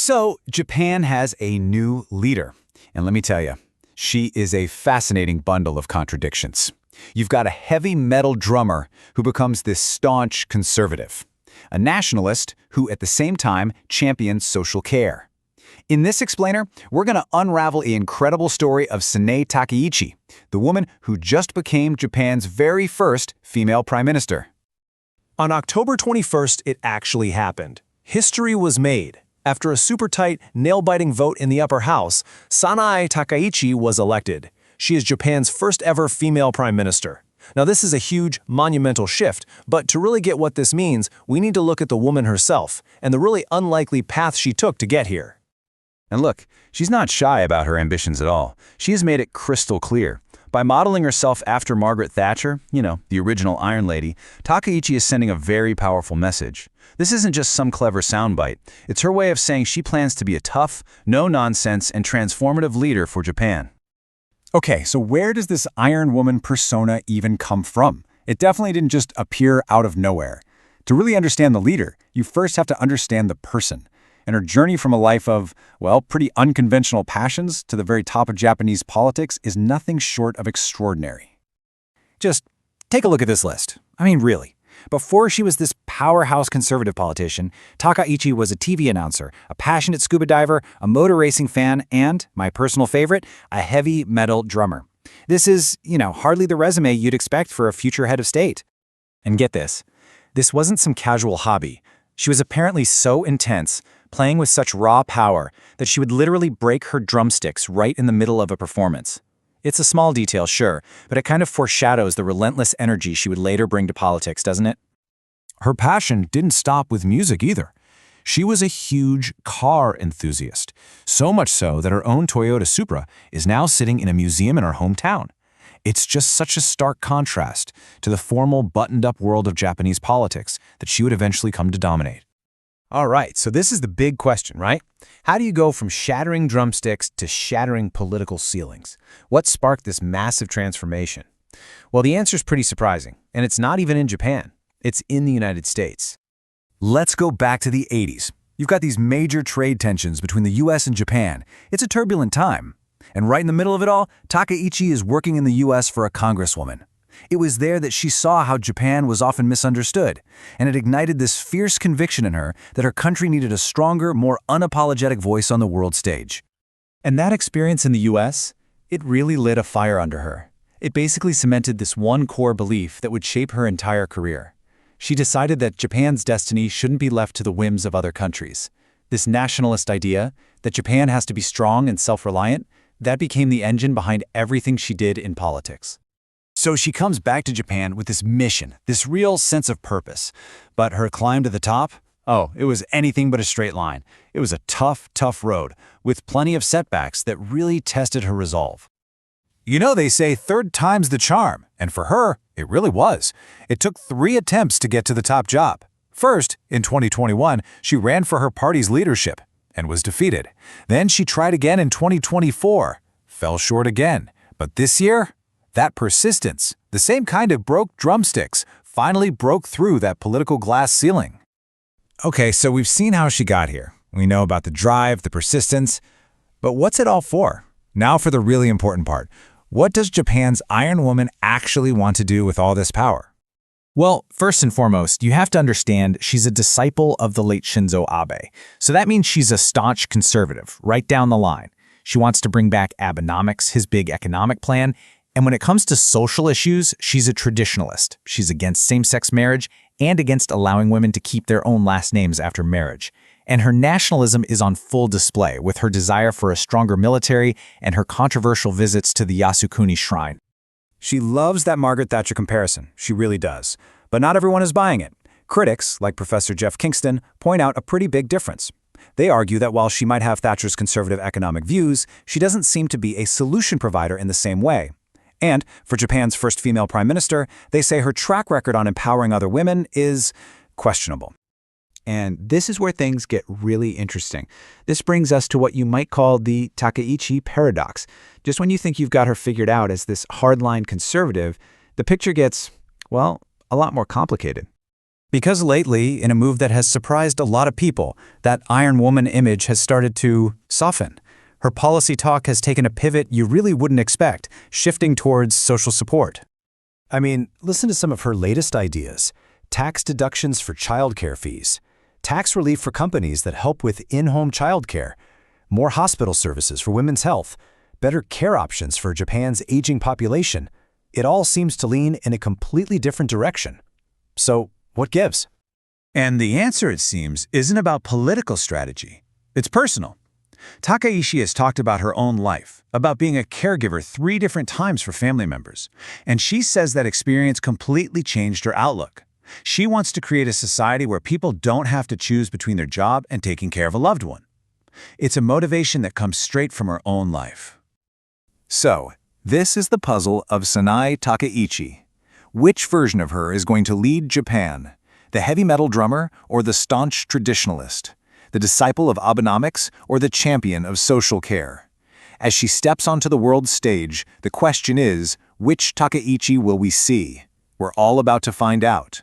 So, Japan has a new leader. And let me tell you, she is a fascinating bundle of contradictions. You've got a heavy metal drummer who becomes this staunch conservative, a nationalist who at the same time champions social care. In this explainer, we're going to unravel the incredible story of Sanae Takaichi, the woman who just became Japan's very first female prime minister. On October 21st, it actually happened. History was made. After a super-tight, nail-biting vote in the upper house, Sanae Takaichi was elected. She is Japan's first-ever female prime minister. Now, this is a huge, monumental shift, but to really get what this means, we need to look at the woman herself and the really unlikely path she took to get here. And look, she's not shy about her ambitions at all. She has made it crystal clear. By modeling herself after Margaret Thatcher, the original Iron Lady, Takaichi is sending a very powerful message. This isn't just some clever soundbite. It's her way of saying she plans to be a tough, no-nonsense, and transformative leader for Japan. Okay, so where does this Iron Woman persona even come from? It definitely didn't just appear out of nowhere. To really understand the leader, you first have to understand the person. And her journey from a life of, pretty unconventional passions to the very top of Japanese politics is nothing short of extraordinary. Just take a look at this list. I mean, really. Before she was this powerhouse conservative politician, Takaichi was a TV announcer, a passionate scuba diver, a motor racing fan, and, my personal favorite, a heavy metal drummer. This is, hardly the resume you'd expect for a future head of state. And get this. This wasn't some casual hobby. She was apparently so intense, playing with such raw power, that she would literally break her drumsticks right in the middle of a performance. It's a small detail, sure, but it kind of foreshadows the relentless energy she would later bring to politics, doesn't it? Her passion didn't stop with music either. She was a huge car enthusiast, so much so that her own Toyota Supra is now sitting in a museum in her hometown. It's just such a stark contrast to the formal, buttoned-up world of Japanese politics that she would eventually come to dominate. All right, so this is the big question, right? How do you go from shattering drumsticks to shattering political ceilings? What sparked this massive transformation? Well, the answer is pretty surprising, and it's not even in Japan. It's in the United States. Let's go back to the 80s. You've got these major trade tensions between the US and Japan. It's a turbulent time. And right in the middle of it all, Takaichi is working in the US for a congresswoman. It was there that she saw how Japan was often misunderstood, and it ignited this fierce conviction in her that her country needed a stronger, more unapologetic voice on the world stage. And that experience in the US, it really lit a fire under her. It basically cemented this one core belief that would shape her entire career. She decided that Japan's destiny shouldn't be left to the whims of other countries. This nationalist idea, that Japan has to be strong and self-reliant, that became the engine behind everything she did in politics. So she comes back to Japan with this mission, this real sense of purpose. But her climb to the top? Oh, it was anything but a straight line. It was a tough, tough road, with plenty of setbacks that really tested her resolve. They say third time's the charm, and for her, it really was. It took 3 attempts to get to the top job. First, in 2021, she ran for her party's leadership and was defeated. Then she tried again in 2024, fell short again. But this year, that persistence, the same kind of broke drumsticks, finally broke through that political glass ceiling. Okay, so we've seen how she got here. We know about the drive, the persistence. But what's it all for? Now for the really important part. What does Japan's Iron Woman actually want to do with all this power? Well, first and foremost, you have to understand she's a disciple of the late Shinzo Abe. So that means she's a staunch conservative, right down the line. She wants to bring back Abenomics, his big economic plan. And when it comes to social issues, she's a traditionalist. She's against same-sex marriage and against allowing women to keep their own last names after marriage. And her nationalism is on full display with her desire for a stronger military and her controversial visits to the Yasukuni shrine. She loves that Margaret Thatcher comparison. She really does. But not everyone is buying it. Critics, like Professor Jeff Kingston, point out a pretty big difference. They argue that while she might have Thatcher's conservative economic views, she doesn't seem to be a solution provider in the same way. And for Japan's first female prime minister, they say her track record on empowering other women is questionable. And this is where things get really interesting. This brings us to what you might call the Takaichi paradox. Just when you think you've got her figured out as this hardline conservative, the picture gets, a lot more complicated. Because lately, in a move that has surprised a lot of people, that Iron Woman image has started to soften. Her policy talk has taken a pivot you really wouldn't expect, shifting towards social support. I mean, listen to some of her latest ideas. Tax deductions for childcare fees. Tax relief for companies that help with in-home childcare. More hospital services for women's health. Better care options for Japan's aging population. It all seems to lean in a completely different direction. So, what gives? And the answer, it seems, isn't about political strategy. It's personal. Takaichi has talked about her own life, about being a caregiver 3 different times for family members, and she says that experience completely changed her outlook. She wants to create a society where people don't have to choose between their job and taking care of a loved one. It's a motivation that comes straight from her own life. So, this is the puzzle of Sanae Takaichi. Which version of her is going to lead Japan? The heavy metal drummer or the staunch traditionalist? The disciple of Abenomics or the champion of social care? As she steps onto the world stage, the question is, which Takaichi will we see? We're all about to find out.